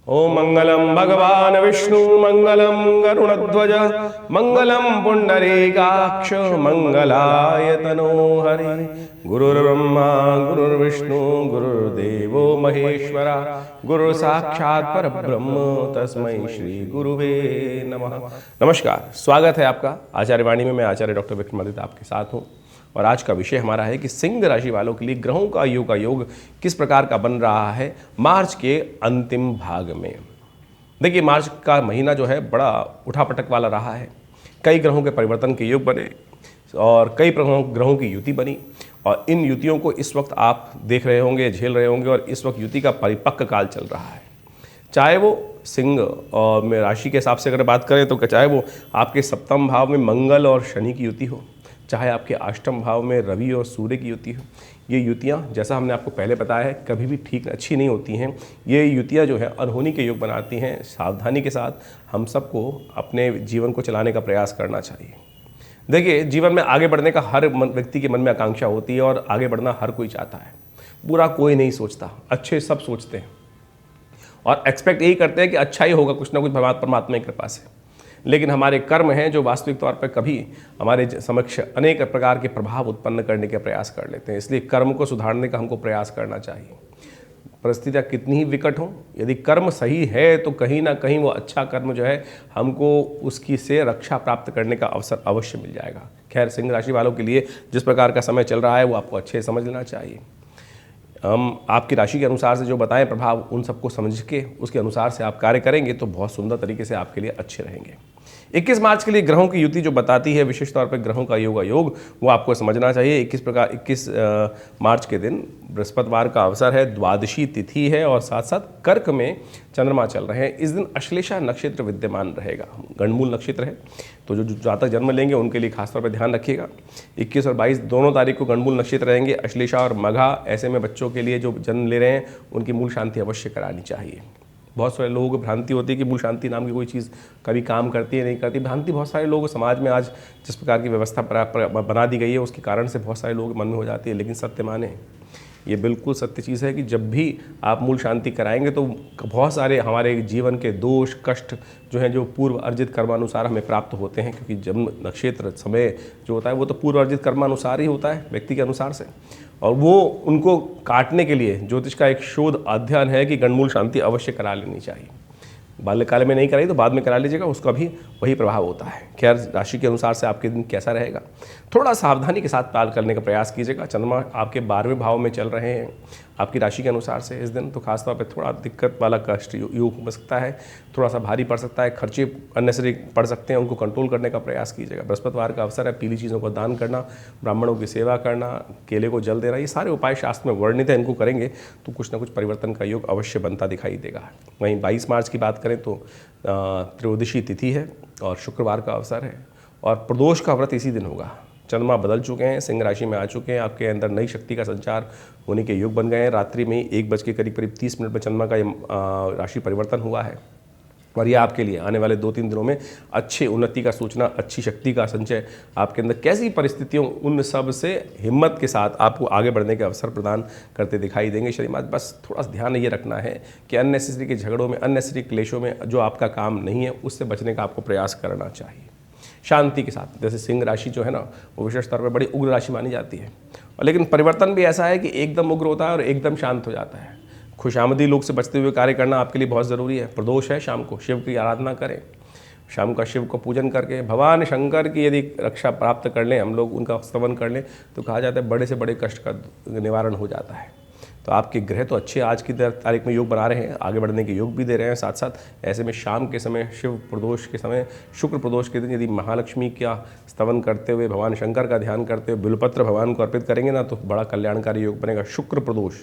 ओम मंगलम भगवान विष्णु मंगलम गरुड़ध्वज मंगलम पुंडरीकाक्ष मंगलाय तनोहरि। गुरुर्ब्रह्मा गुरुर्विष्णु गुरुर्देवो महेश्वरा गुरु साक्षात् परब्रह्म तस्मै श्री गुरुवे नमः। नमस्कार, स्वागत है आपका आचार्य वाणी में। मैं आचार्य डॉक्टर विक्रमादित्य आपके साथ हूँ और आज का विषय हमारा है कि सिंह राशि वालों के लिए ग्रहों का योग किस प्रकार का बन रहा है मार्च के अंतिम भाग में। देखिए, मार्च का महीना जो है बड़ा उठापटक वाला रहा है। कई ग्रहों के परिवर्तन के योग बने और कई ग्रहों की युति बनी और इन युतियों को इस वक्त आप देख रहे होंगे, झेल रहे होंगे और इस वक्त युति का परिपक्व काल चल रहा है। चाहे वो सिंह और में राशि के हिसाब से अगर बात करें तो चाहे वो आपके सप्तम भाव में मंगल और शनि की युति हो, चाहे आपके अष्टम भाव में रवि और सूर्य की युति हो, ये युतियाँ जैसा हमने आपको पहले बताया है कभी भी ठीक अच्छी नहीं होती हैं। ये युतियाँ जो है अनहोनी के योग बनाती हैं। सावधानी के साथ हम सबको अपने जीवन को चलाने का प्रयास करना चाहिए। देखिए, जीवन में आगे बढ़ने का हर व्यक्ति के मन में आकांक्षा होती है और आगे बढ़ना हर कोई चाहता है। बुरा कोई नहीं सोचता, अच्छे सब सोचते हैं और एक्सपेक्ट यही करते हैं कि अच्छा ही होगा, कुछ ना कुछ परमात्मा की कृपा से। लेकिन हमारे कर्म हैं जो वास्तविक तौर पर कभी हमारे समक्ष अनेक प्रकार के प्रभाव उत्पन्न करने के प्रयास कर लेते हैं। इसलिए कर्म को सुधारने का हमको प्रयास करना चाहिए। परिस्थितियाँ कितनी ही विकट हों, यदि कर्म सही है तो कहीं ना कहीं वो अच्छा कर्म जो है हमको उसकी से रक्षा प्राप्त करने का अवसर अवश्य मिल जाएगा। खैर, सिंह राशि वालों के लिए जिस प्रकार का समय चल रहा है वो आपको अच्छे समझ लेना चाहिए। हम आपकी राशि के अनुसार से जो बताएं प्रभाव, उन सबको समझ के उसके अनुसार से आप कार्य करेंगे तो बहुत सुंदर तरीके से आपके लिए अच्छे रहेंगे। 21 मार्च के लिए ग्रहों की युति जो बताती है, विशेष तौर पर ग्रहों का योग वो आपको समझना चाहिए। 21 मार्च के दिन बृहस्पतिवार का अवसर है, द्वादशी तिथि है और साथ साथ कर्क में चंद्रमा चल रहे हैं। इस दिन अश्लेषा नक्षत्र विद्यमान रहेगा, गणमूल नक्षत्र है। तो जो जातक जन्म लेंगे उनके लिए खासतौर पर ध्यान रखिएगा। 21 और 22 दोनों तारीख को गणमूल नक्षत्र रहेंगे, अश्लेषा और मघा। ऐसे में बच्चों के लिए जो जन्म ले रहे हैं उनकी मूल शांति अवश्य करानी चाहिए। बहुत सारे लोगों को भ्रांति होती है कि मूल शांति नाम की कोई चीज़ कभी काम करती है नहीं करती। भ्रांति बहुत सारे लोगों समाज में आज जिस प्रकार की व्यवस्था बना दी गई है उसके कारण से बहुत सारे लोगों के मन में हो जाती है। लेकिन सत्य माने, ये बिल्कुल सत्य चीज़ है कि जब भी आप मूल शांति कराएंगे तो बहुत सारे हमारे जीवन के दोष कष्ट जो हैं, जो पूर्व अर्जित कर्मानुसार हमें प्राप्त होते हैं, क्योंकि जन्म नक्षत्र समय जो होता है वो तो पूर्व अर्जित कर्मानुसार ही होता है व्यक्ति के अनुसार से। और वो उनको काटने के लिए ज्योतिष का एक शोध अध्ययन है कि गणमूल शांति अवश्य करा लेनी चाहिए। बाल्यकाल में नहीं कराई तो बाद में करा लीजिएगा, उसका भी वही प्रभाव होता है। खैर, राशि के अनुसार से आपके दिन कैसा रहेगा, थोड़ा सावधानी के साथ पार करने का प्रयास कीजिएगा। चंद्रमा आपके 12वें भाव में चल रहे हैं आपकी राशि के अनुसार से इस दिन, तो खासतौर पे थोड़ा दिक्कत वाला कष्ट योग हो सकता है, थोड़ा सा भारी पड़ सकता है, खर्चे अननेसरी पड़ सकते हैं, उनको कंट्रोल करने का प्रयास कीजिएगा। बृहस्पतिवार का अवसर है, पीली चीज़ों को दान करना, ब्राह्मणों की सेवा करना, केले को जल देना, ये सारे उपाय शास्त्र में वर्णित है। इनको करेंगे तो कुछ ना कुछ परिवर्तन का योग अवश्य बनता दिखाई देगा। वहीं 22 मार्च की बात करें तो त्रयोदशी तिथि है और शुक्रवार का अवसर है और प्रदोष का व्रत इसी दिन होगा। चंद्रमा बदल चुके हैं, सिंह राशि में आ चुके हैं, आपके अंदर नई शक्ति का संचार होने के योग बन गए हैं। रात्रि में 1 बज के करीब 30 मिनट में चंद्रमा का राशि परिवर्तन हुआ है और ये आपके लिए आने वाले 2-3 दिनों में अच्छी उन्नति का सूचना, अच्छी शक्ति का संचय आपके अंदर कैसी परिस्थितियों उन सब से हिम्मत के साथ आपको आगे बढ़ने के अवसर प्रदान करते दिखाई देंगे। श्रीमान, बस थोड़ा सा ध्यान ये रखना है कि अननेसेसरी के झगड़ों में, अननेसेसरी क्लेशों में जो आपका काम नहीं है उससे बचने का आपको प्रयास करना चाहिए शांति के साथ। जैसे सिंह राशि जो है ना, वो विशेष तौर पर बड़ी उग्र राशि मानी जाती है, लेकिन परिवर्तन भी ऐसा है कि एकदम उग्र होता है और एकदम शांत हो जाता है। खुशामदी लोग से बचते हुए कार्य करना आपके लिए बहुत ज़रूरी है। प्रदोष है, शाम को शिव की आराधना करें, शाम का शिव को पूजन करके भगवान शंकर की यदि रक्षा प्राप्त कर लें हम लोग, उनका स्तवन कर लें तो कहा जाता है बड़े से बड़े कष्ट का निवारण हो जाता है। तो आपके ग्रह तो अच्छे आज की तारीख में योग बना रहे हैं, आगे बढ़ने के योग भी दे रहे हैं। साथ साथ ऐसे में शाम के समय, शिव प्रदोष के समय, शुक्र प्रदोष के दिन यदि महालक्ष्मी का स्तवन करते हुए, भगवान शंकर का ध्यान करते हुए बिल्वपत्र भगवान को अर्पित करेंगे ना तो बड़ा कल्याणकारी योग बनेगा। शुक्र प्रदोष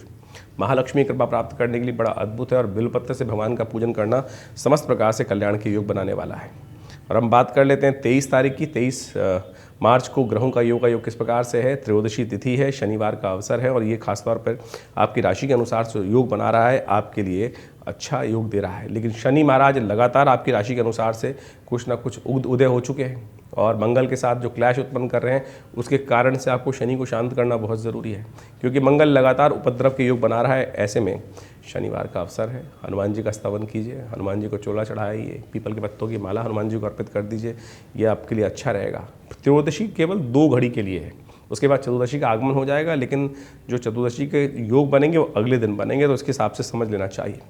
महालक्ष्मी कृपा प्राप्त करने के लिए बड़ा अद्भुत है और बिल्वपत्र से भगवान का पूजन करना समस्त प्रकार से कल्याण के योग बनाने वाला है। और हम बात कर लेते हैं 23 तारीख की। 23 मार्च को ग्रहों का योग किस प्रकार से है। त्रयोदशी तिथि है, शनिवार का अवसर है और ये खासतौर पर आपकी राशि के अनुसार जो योग बना रहा है आपके लिए अच्छा योग दे रहा है। लेकिन शनि महाराज लगातार आपकी राशि के अनुसार से कुछ ना कुछ उदय हो चुके हैं और मंगल के साथ जो क्लैश उत्पन्न कर रहे हैं उसके कारण से आपको शनि को शांत करना बहुत ज़रूरी है, क्योंकि मंगल लगातार उपद्रव के योग बना रहा है। ऐसे में शनिवार का अवसर है, हनुमान जी का स्तवन कीजिए, हनुमान जी को चोला चढ़ाइए, पीपल के पत्तों की माला हनुमान जी को अर्पित कर दीजिए, ये आपके लिए अच्छा रहेगा। त्रयोदशी केवल 2 घड़ी के लिए है, उसके बाद चतुर्दशी का आगमन हो जाएगा, लेकिन जो चतुर्दशी के योग बनेंगे वो अगले दिन बनेंगे, तो उसके हिसाब से समझ लेना चाहिए।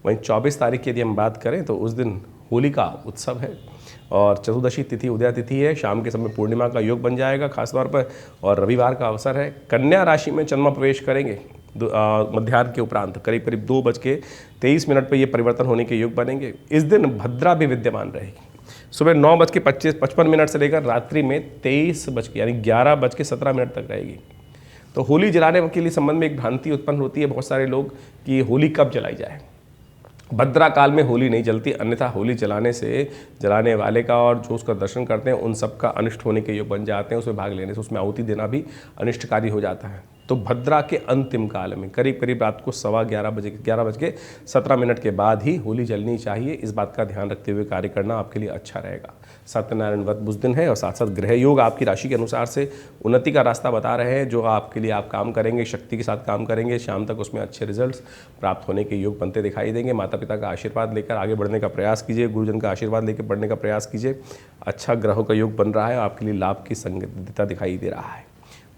वहीं 24 तारीख की यदि हम बात करें तो उस दिन होली का उत्सव है और चतुर्दशी तिथि उदय तिथि है, शाम के समय पूर्णिमा का योग बन जाएगा खासतौर पर, और रविवार का अवसर है। कन्या राशि में चंद्रमा प्रवेश करेंगे मध्याह्न के उपरांत करीब करीब 2:23 पर ये परिवर्तन होने के योग बनेंगे। इस दिन भद्रा भी विद्यमान रहेगी, सुबह 9:55 से लेकर रात्रि में 23 यानी 11:17 तक रहेगी। तो होली जलाने के लिए संबंध में एक भ्रांति उत्पन्न होती है बहुत सारे लोग कि होली कब जलाई जाए। भद्रा काल में होली नहीं जलती, अन्यथा होली जलाने से जलाने वाले का और जो उसका दर्शन करते हैं उन सब का अनिष्ट होने के योग बन जाते हैं, उसमें भाग लेने से, उसमें आहुति देना भी अनिष्टकारी हो जाता है। तो भद्रा के अंतिम काल में करीब करीब रात को 11:17 के बाद ही होली जलनी चाहिए। इस बात का ध्यान रखते हुए कार्य करना आपके लिए अच्छा रहेगा। सत्यनारायण व्रत उस दिन है और साथ साथ ग्रह योग आपकी राशि के अनुसार से उन्नति का रास्ता बता रहे हैं, जो आपके लिए आप काम करेंगे, शक्ति के साथ काम करेंगे, शाम तक उसमें अच्छे रिजल्ट्स प्राप्त होने के योग बनते दिखाई देंगे। माता पिता का आशीर्वाद लेकर आगे बढ़ने का प्रयास कीजिए, गुरुजन का आशीर्वाद लेकर बढ़ने का प्रयास कीजिए। अच्छा ग्रहों का योग बन रहा है, आपके लिए लाभ की संगतता दिखाई दे रहा है।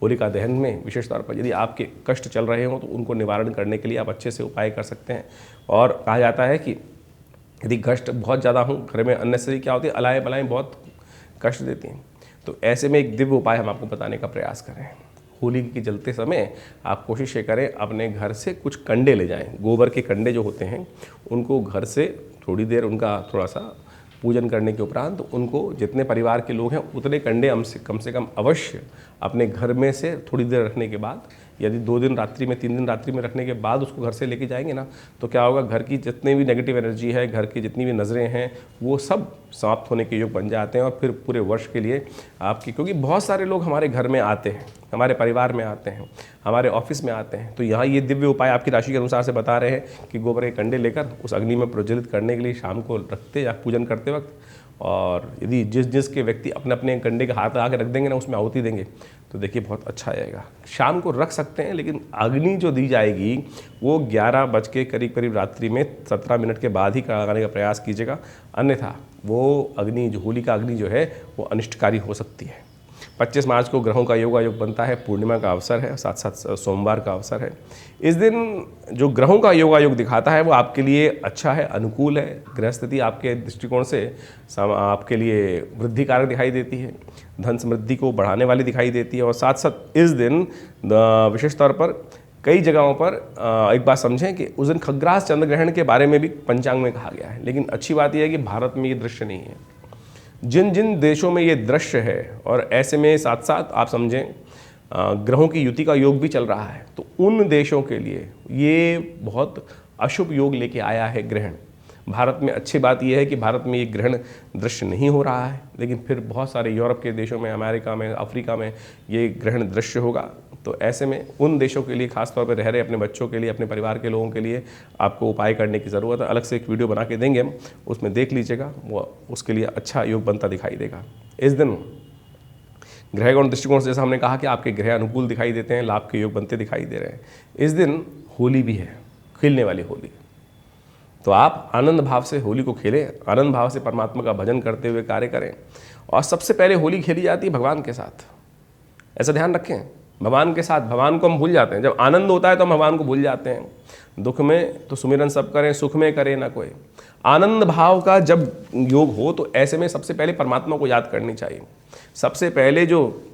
होलिका दहन में विशेष तौर पर यदि आपके कष्ट चल रहे हों तो उनको निवारण करने के लिए आप अच्छे से उपाय कर सकते हैं। और कहा जाता है कि यदि कष्ट बहुत ज़्यादा हो, घर में अननेसेसरी क्या होती है, अलाएँ बलाएँ बहुत कष्ट देती हैं, तो ऐसे में एक दिव्य उपाय हम आपको बताने का प्रयास करें। होली के जलते समय आप कोशिश ये करें अपने घर से कुछ कंडे ले जाएं, गोबर के कंडे जो होते हैं उनको घर से थोड़ी देर उनका थोड़ा सा पूजन करने के उपरांत उनको जितने परिवार के लोग हैं उतने कंडे कम से कम अवश्य अपने घर में से थोड़ी देर रखने के बाद, यदि 2 दिन रात्रि में 3 दिन रात्रि में रखने के बाद उसको घर से लेके जाएंगे ना, तो क्या होगा, घर की जितनी भी नेगेटिव एनर्जी है, घर की जितनी भी नज़रें हैं, वो सब समाप्त होने के योग बन जाते हैं। और फिर पूरे वर्ष के लिए आपकी, क्योंकि बहुत सारे लोग हमारे घर में आते हैं, हमारे परिवार में आते हैं, हमारे ऑफिस में आते हैं, तो यहाँ ये दिव्य उपाय आपकी राशि के अनुसार से बता रहे हैं कि गोबर के कंडे लेकर उस अग्नि में प्रज्वलित करने के लिए शाम को रखते या पूजन करते वक्त, और यदि जिस के व्यक्ति अपने अपने कंडे के हाथ आके रख देंगे ना, उसमें आहुति देंगे, तो देखिए बहुत अच्छा आएगा। शाम को रख सकते हैं, लेकिन अग्नि जो दी जाएगी वो 11 बज के करीब रात्रि में 17 के बाद ही लगाने का प्रयास कीजिएगा, अन्यथा वो अग्नि जो होली का अग्नि जो है वो अनिष्टकारी हो सकती है। 25 मार्च को ग्रहों का योग बनता है, पूर्णिमा का अवसर है, साथ साथ सोमवार का अवसर है। इस दिन जो ग्रहों का योग दिखाता है वो आपके लिए अच्छा है, अनुकूल है। ग्रह स्थिति आपके दृष्टिकोण से आपके लिए वृद्धि कारक दिखाई देती है, धन समृद्धि को बढ़ाने वाली दिखाई देती है। और साथ साथ इस दिन विशेष तौर पर कई जगहों पर एक बात समझें कि उस दिन खग्रास चंद्र ग्रहण के बारे में भी पंचांग में कहा गया है, लेकिन अच्छी बात यह है कि भारत में ये दृश्य नहीं है। जिन जिन देशों में ये दृश्य है, और ऐसे में साथ साथ आप समझें ग्रहों की युति का योग भी चल रहा है, तो उन देशों के लिए ये बहुत अशुभ योग लेके आया है ग्रहण। भारत में अच्छी बात यह है कि भारत में ये ग्रहण दृश्य नहीं हो रहा है, लेकिन फिर बहुत सारे यूरोप के देशों में, अमेरिका में, अफ्रीका में ये ग्रहण दृश्य होगा। तो ऐसे में उन देशों के लिए, खासतौर पर रह रहे अपने बच्चों के लिए, अपने परिवार के लोगों के लिए आपको उपाय करने की ज़रूरत है। अलग से एक वीडियो बना के देंगे हम, उसमें देख लीजिएगा, वो उसके लिए अच्छा योग बनता दिखाई देगा। इस दिन ग्रहगण दृष्टिकोण से जैसा हमने कहा कि आपके ग्रह अनुकूल दिखाई देते हैं, लाभ के योग बनते दिखाई दे रहे हैं। इस दिन होली भी है, खेलने वाली होली, तो आप आनंद भाव से होली को खेलें, आनंद भाव से परमात्मा का भजन करते हुए कार्य करें। और सबसे पहले होली खेली जाती है भगवान के साथ, ऐसा ध्यान रखें। भगवान के साथ, भगवान को हम भूल जाते हैं। जब आनंद होता है तो हम भगवान को भूल जाते हैं। दुख में तो सुमिरन सब करें, सुख में करे ना कोई। आनंद भाव का जब योग हो तो ऐसे में सबसे पहले परमात्मा को याद करनी चाहिए। सबसे पहले जो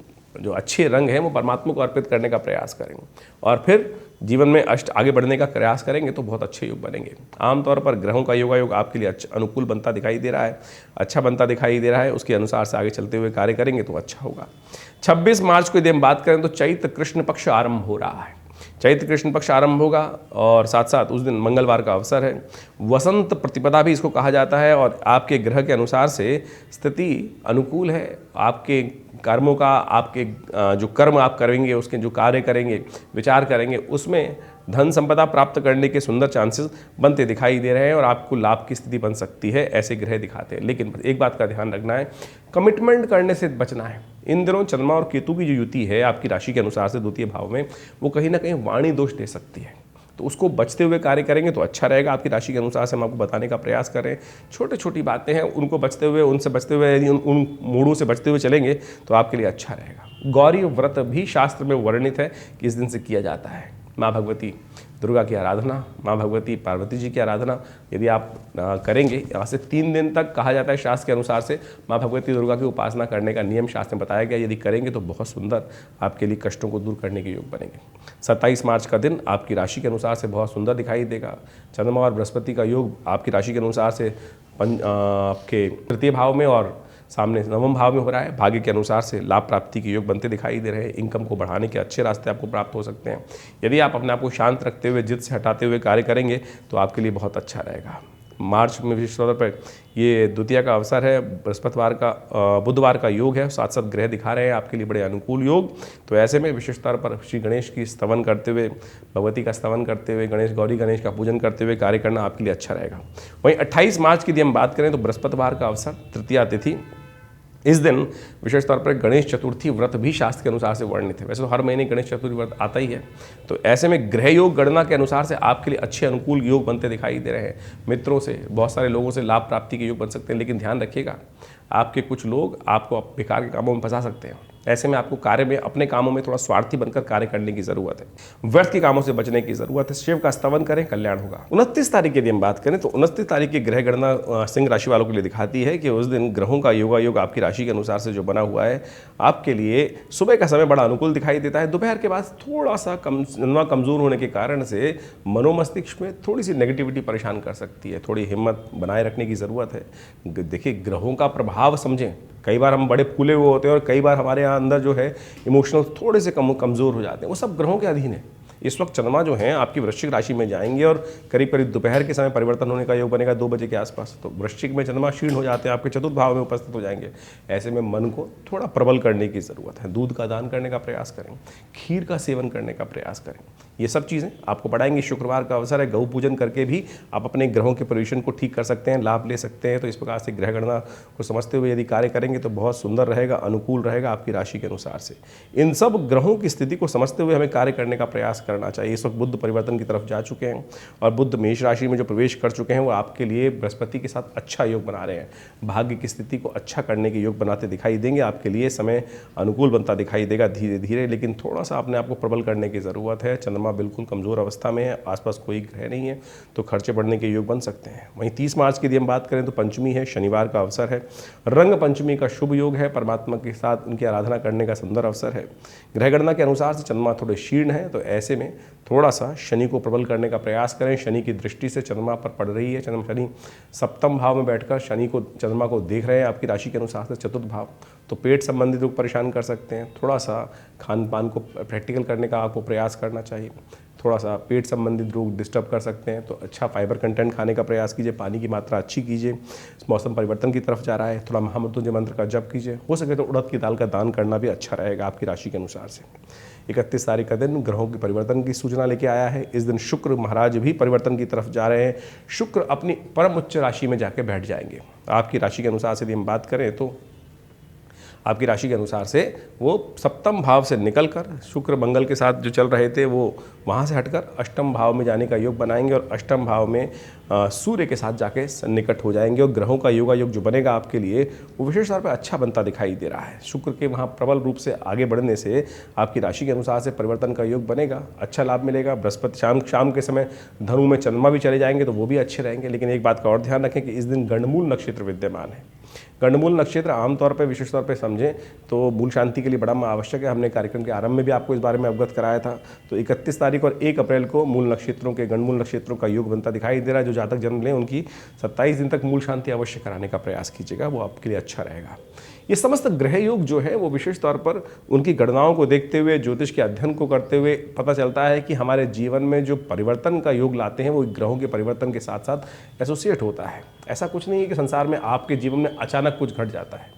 अच्छे रंग हैं वो परमात्मा को अर्पित करने का प्रयास करेंगे, और फिर जीवन में आगे बढ़ने का प्रयास करेंगे तो बहुत अच्छे योग बनेंगे। आमतौर पर ग्रहों का योग आपके लिए अनुकूल बनता दिखाई दे रहा है, अच्छा बनता दिखाई दे रहा है। उसके अनुसार से आगे चलते हुए कार्य करेंगे तो अच्छा होगा। 26 मार्च को यदि हम बात करें तो चैत्र कृष्ण पक्ष आरंभ हो रहा है। चैत्र कृष्ण पक्ष आरंभ होगा, और साथ साथ उस दिन मंगलवार का अवसर है। वसंत प्रतिपदा भी इसको कहा जाता है, और आपके ग्रह के अनुसार से स्थिति अनुकूल है। आपके कर्मों का, आपके जो कर्म आप करेंगे, उसके जो कार्य करेंगे, विचार करेंगे, उसमें धन संपदा प्राप्त करने के सुंदर चांसेस बनते दिखाई दे रहे हैं और आपको लाभ की स्थिति बन सकती है, ऐसे ग्रह दिखाते हैं। लेकिन एक बात का ध्यान रखना है, कमिटमेंट करने से बचना है। इन दिनों चंद्रमा और केतु की जो युति है आपकी राशि के अनुसार से द्वितीय भाव में, वो कहीं ना कहीं वाणी दोष दे सकती है, तो उसको बचते हुए कार्य करेंगे तो अच्छा रहेगा। आपकी राशि के अनुसार से हम आपको बताने का प्रयास करें, छोटे छोटी बातें हैं उनको बचते हुए, उनसे बचते हुए, यदि उन मूडों से बचते हुए चलेंगे तो आपके लिए अच्छा रहेगा। गौरी व्रत भी शास्त्र में वर्णित है कि इस दिन से किया जाता है। माँ भगवती दुर्गा की आराधना, माँ भगवती पार्वती जी की आराधना यदि आप करेंगे, यहाँ से 3 दिन तक कहा जाता है शास्त्र के अनुसार से माँ भगवती दुर्गा की उपासना करने का नियम शास्त्र में बताया गया। यदि करेंगे तो बहुत सुंदर आपके लिए कष्टों को दूर करने के योग बनेंगे। 27 मार्च का दिन आपकी राशि के अनुसार से बहुत सुंदर दिखाई देगा। चंद्रमा और बृहस्पति का योग आपकी राशि के अनुसार से आपके तृतीय भाव में और सामने नवम भाव में हो रहा है। भाग्य के अनुसार से लाभ प्राप्ति के योग बनते दिखाई दे रहे हैं। इनकम को बढ़ाने के अच्छे रास्ते आपको प्राप्त हो सकते हैं। यदि आप अपने आप को शांत रखते हुए, जिद से हटाते हुए कार्य करेंगे तो आपके लिए बहुत अच्छा रहेगा। मार्च में विशेष तौर पर ये द्वितीय का अवसर है, बृहस्पतिवार का बुधवार का योग है, साथ साथ ग्रह दिखा रहे हैं आपके लिए बड़े अनुकूल योग। तो ऐसे में विशेष तौर पर श्री गणेश की स्तवन करते हुए, भगवती का स्तवन करते हुए, गौरी गणेश का पूजन करते हुए कार्य करना आपके लिए अच्छा रहेगा। वहीं 28 मार्च की यदि हम बात करें तो बृहस्पतिवार का अवसर, तृतीया तिथि, इस दिन विशेष तौर पर गणेश चतुर्थी व्रत भी शास्त्र के अनुसार से वर्णित है। वैसे तो हर महीने गणेश चतुर्थी व्रत आता ही है, तो ऐसे में ग्रह योग गणना के अनुसार से आपके लिए अच्छे अनुकूल योग बनते दिखाई दे रहे हैं। मित्रों से, बहुत सारे लोगों से लाभ प्राप्ति के योग बन सकते हैं, लेकिन ध्यान रखिएगा आपके कुछ लोग आपको बेकार के कामों में फंसा सकते हैं। ऐसे में आपको कार्य में, अपने कामों में थोड़ा स्वार्थी बनकर कार्य करने की जरूरत है। व्यर्थ के कामों से बचने की जरूरत है। शिव का स्तवन करें, कल्याण होगा। 29 तारीख की यदि हम बात करें तो 29 तारीख की ग्रह गणना सिंह राशि वालों के लिए दिखाती है कि उस दिन ग्रहों का योग आपकी राशि के अनुसार से जो बना हुआ है आपके लिए सुबह का समय बड़ा अनुकूल दिखाई देता है। दोपहर के बाद थोड़ा सा कमजोर होने के कारण से मनोमस्तिष्क में थोड़ी सी नेगेटिविटी परेशान कर सकती है। थोड़ी हिम्मत बनाए रखने की ज़रूरत है। देखिए, ग्रहों का प्रभाव समझें। कई बार हम बड़े फूले हुए होते हैं और कई बार हमारे यहाँ अंदर जो है इमोशनल थोड़े से कमज़ोर हो जाते हैं। वो सब ग्रहों के अधीन है। इस वक्त चंद्रमा जो है आपकी वृश्चिक राशि में जाएंगे और करीब करीब दोपहर के समय परिवर्तन होने का योग बनेगा 2 बजे के आसपास। तो वृश्चिक में चंद्रमा क्षीण हो जाते हैं, आपके चतुर्थ भाव में उपस्थित हो जाएंगे। ऐसे में मन को थोड़ा प्रबल करने की ज़रूरत है। दूध का दान करने का प्रयास करें, खीर का सेवन करने का प्रयास करें। ये सब चीज़ें आपको पढ़ाएंगे। शुक्रवार का अवसर है, गौ पूजन करके भी आप अपने ग्रहों के पोजीशन को ठीक कर सकते हैं, लाभ ले सकते हैं। तो इस प्रकार से ग्रह गणना को समझते हुए यदि कार्य करेंगे तो बहुत सुंदर रहेगा, अनुकूल रहेगा आपकी राशि के अनुसार से। इन सब ग्रहों की स्थिति को समझते हुए हमें कार्य करने का प्रयास करना चाहिए। इस वक्त बुध परिवर्तन की तरफ जा चुके हैं और बुध मेष राशि में जो प्रवेश कर चुके हैं वो आपके लिए बृहस्पति के साथ अच्छा योग बना रहे हैं। भाग्य की स्थिति को अच्छा करने के योग बनाते दिखाई देंगे। आपके लिए समय अनुकूल बनता दिखाई देगा धीरे धीरे, लेकिन थोड़ा सा अपने आप को प्रबल करने की ज़रूरत है। चंद्रमा बिल्कुल कमज़ोर अवस्था में है, आसपास कोई ग्रह नहीं है, तो खर्चे बढ़ने के योग बन सकते हैं। वहीं 30 मार्च की यदि हम बात करें तो पंचमी है, शनिवार का अवसर है। रंग पंचमी का शुभ योग है। परमात्मा के साथ उनकी आराधना करने का सुंदर अवसर है। ग्रह गणना के अनुसार से चंद्रमा थोड़े क्षीण है, तो ऐसे में थोड़ा सा शनि को प्रबल करने का प्रयास करें। शनि की दृष्टि से चंद्रमा पर पड़ रही है। शनि सप्तम भाव में बैठकर चंद्रमा को देख रहे हैं आपकी राशि के अनुसार से चतुर्थ भाव, तो पेट संबंधित रोग परेशान कर सकते हैं। थोड़ा सा खान पान को प्रैक्टिकल करने का आपको प्रयास करना चाहिए। थोड़ा सा पेट संबंधित रोग डिस्टर्ब कर सकते हैं, तो अच्छा फाइबर कंटेंट खाने का प्रयास कीजिए। पानी की मात्रा अच्छी कीजिए। मौसम परिवर्तन की तरफ जा रहा है, थोड़ा महामृत्युंजय मंत्र का जप कीजिए। हो सके तो उड़द की दाल का दान करना भी अच्छा रहेगा आपकी राशि के अनुसार से। 31 तारीख का दिन ग्रहों के परिवर्तन की सूचना लेके आया है। इस दिन शुक्र महाराज भी परिवर्तन की तरफ जा रहे हैं। शुक्र अपनी परम उच्च राशि में जाके बैठ जाएंगे। आपकी राशि के अनुसार से यदि हम बात करें तो आपकी राशि के अनुसार से वो सप्तम भाव से निकलकर शुक्र मंगल के साथ जो चल रहे थे वो वहाँ से हटकर अष्टम भाव में जाने का योग बनाएंगे और अष्टम भाव में सूर्य के साथ जाके निकट हो जाएंगे। और ग्रहों का योग जो बनेगा आपके लिए वो विशेष तौर पर अच्छा बनता दिखाई दे रहा है। शुक्र के वहाँ प्रबल रूप से आगे बढ़ने से आपकी राशि के अनुसार से परिवर्तन का योग बनेगा, अच्छा लाभ मिलेगा। बृहस्पति शाम के समय धनु में चंद्रमा भी चले जाएंगे तो वो भी अच्छे रहेंगे। लेकिन एक बात का और ध्यान रखें कि इस दिन गंडमूल नक्षत्र विद्यमान है। गंडमूल नक्षत्र आमतौर पर विशेष तौर पर समझें तो मूल शांति के लिए बड़ा आवश्यक है। हमने कार्यक्रम के आरंभ में भी आपको इस बारे में अवगत कराया था। तो 31 तारीख और 1 अप्रैल को मूल नक्षत्रों के गंडमूल नक्षत्रों का योग बनता दिखाई दे रहा है। जो जातक जन्म लें उनकी 27 दिन तक मूल शांति अवश्य कराने का प्रयास कीजिएगा, वो आपके लिए अच्छा रहेगा। ये समस्त ग्रह योग जो है वो विशेष तौर पर उनकी गणनाओं को देखते हुए, ज्योतिष के अध्ययन को करते हुए पता चलता है कि हमारे जीवन में जो परिवर्तन का योग लाते हैं वो ग्रहों के परिवर्तन के साथ साथ एसोसिएट होता है। ऐसा कुछ नहीं है कि संसार में आपके जीवन में अचानक कुछ घट जाता है।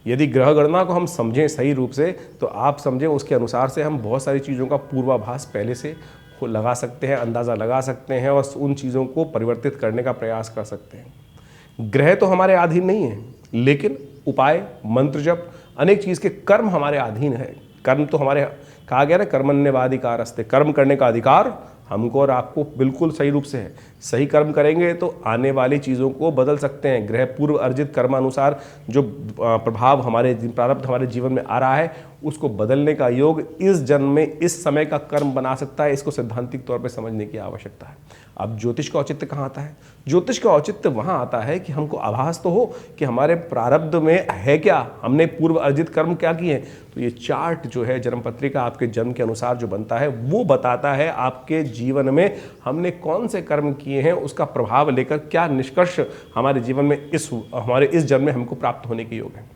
यदि ग्रह गणना को हम समझें सही रूप से तो आप समझें उसके अनुसार से हम बहुत सारी चीज़ों का पूर्वाभास पहले से को लगा सकते हैं, अंदाज़ा लगा सकते हैं और उन चीज़ों को परिवर्तित करने का प्रयास कर सकते हैं। ग्रह तो हमारे अधीन नहीं है, लेकिन उपाय, मंत्र जप, अनेक चीज़ के कर्म हमारे अधीन है। कर्म तो हमारे, कहा गया ना, कर्मण्येवाधिकारस्ते, कर्म करने का अधिकार हमको और आपको बिल्कुल सही रूप से है। सही कर्म करेंगे तो आने वाली चीज़ों को बदल सकते हैं। ग्रह पूर्व अर्जित कर्मानुसार जो प्रभाव हमारे प्रारब्ध हमारे जीवन में आ रहा है, उसको बदलने का योग इस जन्म में इस समय का कर्म बना सकता है। इसको सैद्धांतिक तौर पे समझने की आवश्यकता है। अब ज्योतिष का औचित्य कहाँ आता है? ज्योतिष का औचित्य वहाँ आता है कि हमको आभास तो हो कि हमारे प्रारब्ध में है क्या, हमने पूर्व अर्जित कर्म क्या किए हैं। तो ये चार्ट जो है जन्म पत्रिका आपके जन्म के अनुसार जो बनता है, वो बताता है आपके जीवन में हमने कौन से कर्म किए हैं, उसका प्रभाव लेकर क्या निष्कर्ष हमारे जीवन में हमारे इस जन्म में हमको प्राप्त होने के योग है।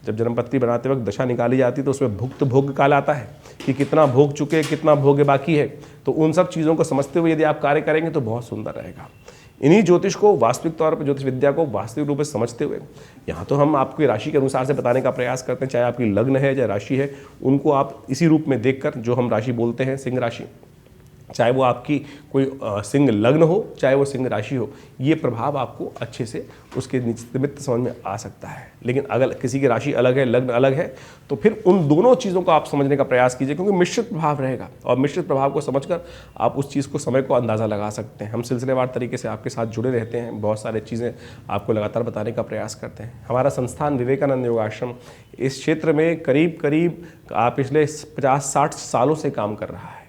जब जन्मपत्री बनाते वक्त दशा निकाली जाती है तो उसमें भुक्त भोग काल आता है कि कितना भोग चुके, कितना भोग बाकी है। तो उन सब चीज़ों को समझते हुए यदि आप कार्य करेंगे तो बहुत सुंदर रहेगा। इन्हीं ज्योतिष को वास्तविक तौर पर, ज्योतिष विद्या को वास्तविक रूप से समझते हुए, यहाँ तो हम आपकी राशि के अनुसार से बताने का प्रयास करते हैं, चाहे आपकी लग्न है चाहे राशि है, उनको आप इसी रूप में देखकर, जो हम राशि बोलते हैं सिंह राशि, चाहे वो आपकी कोई सिंह लग्न हो चाहे वो सिंह राशि हो, ये प्रभाव आपको अच्छे से उसके निमित्त समझ में आ सकता है। लेकिन अगर किसी की राशि अलग है, लग्न अलग है, तो फिर उन दोनों चीज़ों को आप समझने का प्रयास कीजिए, क्योंकि मिश्रित प्रभाव रहेगा और मिश्रित प्रभाव को समझकर आप उस चीज़ को, समय को अंदाज़ा लगा सकते हैं। हम सिलसिलेवार तरीके से आपके साथ जुड़े रहते हैं, बहुत सारी चीज़ें आपको लगातार बताने का प्रयास करते हैं। हमारा संस्थान विवेकानंद योगाश्रम इस क्षेत्र में करीब पिछले 50-60 सालों से काम कर रहा है।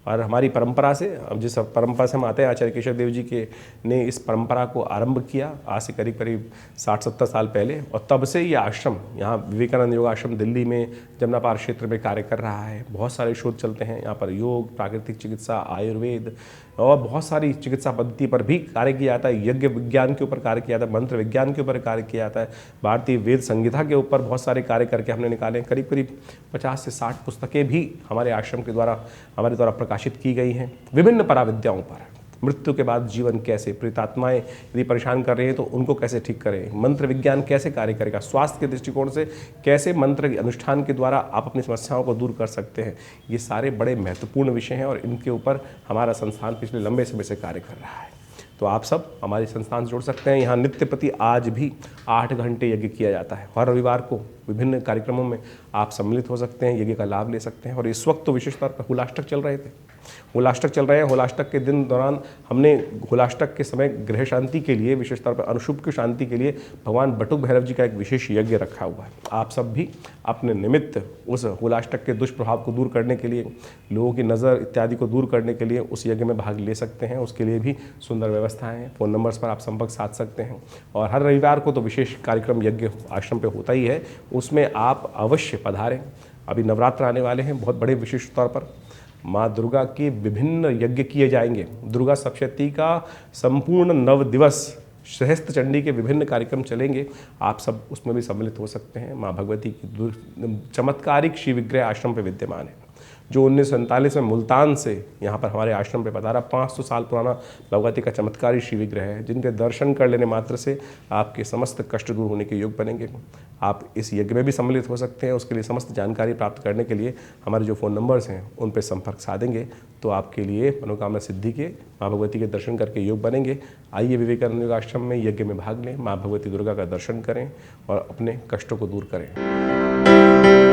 और हमारी परंपरा से, अब जिस परंपरा से हम आते हैं, आचार्य केशव देव जी के ने इस परंपरा को आरंभ किया आज से करीब 60-70 साल पहले। और तब से ये आश्रम, यहाँ विवेकानंद योग आश्रम दिल्ली में जमुना पार क्षेत्र में कार्य कर रहा है। बहुत सारे शोध चलते हैं यहाँ पर, योग, प्राकृतिक चिकित्सा, आयुर्वेद और बहुत सारी चिकित्सा पद्धति पर भी कार्य किया जाता है। यज्ञ विज्ञान के ऊपर कार्य किया जाता है, मंत्र विज्ञान के ऊपर कार्य किया जाता है, भारतीय वेद संहिता के ऊपर बहुत सारे कार्य करके हमने निकाले। करीब 50 से 60 पुस्तकें भी हमारे आश्रम के द्वारा, हमारे द्वारा प्रकाशित की गई हैं विभिन्न पराविद्याओं पर। मृत्यु के बाद जीवन कैसे, प्रेतात्माएं यदि परेशान कर रही हैं तो उनको कैसे ठीक करें, मंत्र विज्ञान कैसे कार्य करेगा, स्वास्थ्य के दृष्टिकोण से कैसे मंत्र अनुष्ठान के द्वारा आप अपनी समस्याओं को दूर कर सकते हैं। ये सारे बड़े महत्वपूर्ण विषय हैं और इनके ऊपर हमारा संस्थान पिछले लंबे समय से कार्य कर रहा है। तो आप सब हमारे संस्थान से जुड़ सकते हैं। यहाँ नित्य प्रति आज भी 8 घंटे यज्ञ किया जाता है। हर रविवार को विभिन्न कार्यक्रमों में आप सम्मिलित हो सकते हैं, यज्ञ का लाभ ले सकते हैं। और इस वक्त तो विशेष तौर पर होलाष्टक चल रहे थे, होलाष्टक चल रहे हैं। होलाष्टक के दिन दौरान हमने होलाष्टक के समय ग्रह शांति के लिए, विशेष तौर पर अणुशुभ की शांति के लिए भगवान बटुक भैरव जी का एक विशेष यज्ञ रखा हुआ है। आप सब भी अपने निमित्त उस होलाष्टक के दुष्प्रभाव को दूर करने के लिए, लोगों की नज़र इत्यादि को दूर करने के लिए उस यज्ञ में भाग ले सकते हैं। उसके लिए भी सुंदर व्यवस्थाएं हैं। फ़ोन नंबर्स पर आप संपर्क साध सकते हैं। और हर रविवार को तो विशेष कार्यक्रम यज्ञ आश्रम पे होता ही है, उसमें आप अवश्य पधारें। अभी नवरात्र आने वाले हैं, बहुत बड़े विशेष तौर पर माँ दुर्गा के विभिन्न यज्ञ किए जाएंगे। दुर्गा सप्तशती का संपूर्ण 9 दिवस सहस्त्र चंडी के विभिन्न कार्यक्रम चलेंगे। आप सब उसमें भी सम्मिलित हो सकते हैं। माँ भगवती की चमत्कारिक शिव विग्रह आश्रम पे विद्यमान है, जो 1947 में मुल्तान से यहाँ पर हमारे आश्रम पे पधारा। 500 साल पुराना भगवती का चमत्कारी शिव विग्रह है, जिनके दर्शन कर लेने मात्र से आपके समस्त कष्ट दूर होने के योग बनेंगे। आप इस यज्ञ में भी सम्मिलित हो सकते हैं। उसके लिए समस्त जानकारी प्राप्त करने के लिए हमारे जो फ़ोन नंबर्स हैं उन पर संपर्क साधेंगे तो आपके लिए मनोकामना सिद्धि के, माँ भगवती के दर्शन करके योग बनेंगे। आइए विवेकानंद योग आश्रम में यज्ञ में भाग लें, माँ भगवती दुर्गा का दर्शन करें और अपने कष्टों को दूर करें।